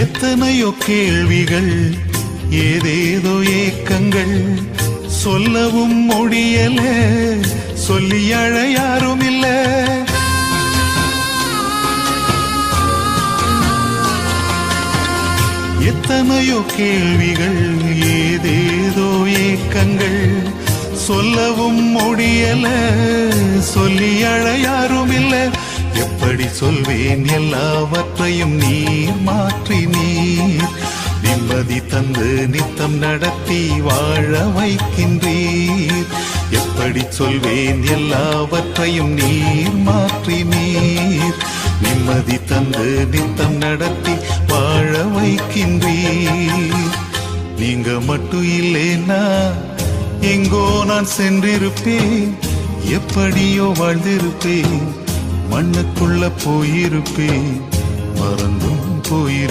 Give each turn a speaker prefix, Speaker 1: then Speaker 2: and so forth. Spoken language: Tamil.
Speaker 1: எத்தனையோ கேள்விகள், ஏதேதோ ஏக்கங்கள், சொல்லவும் முடியல, சொல்லி அழ யாரும் இல்ல. எத்தனையோ கேள்விகள், ஏதேதோ ஏக்கங்கள், சொல்லவும் முடியல, சொல்லி அழ யாரும் இல்ல. எப்படி சொல்வேன் எல்லாவற்றையும் நீர் மாற்றி நீர் நிம்மதி தந்து நித்தம் நடத்தி வாழ வைக்கின்றீர். எப்படி சொல்வேன் எல்லாவற்றையும் நீர் மாற்றி நீர் நிம்மதி தந்து நித்தம் நடத்தி வாழ வைக்கின்றீர். நீங்க மட்டும் இல்லைன்னா எங்கோ நான் சென்றிருப்பேன், எப்படியோ வாழ்ந்திருப்பேன், மண்ணுக்குள்ள போயிருப்பேன், மறந்தும் போயிருப்பேன்.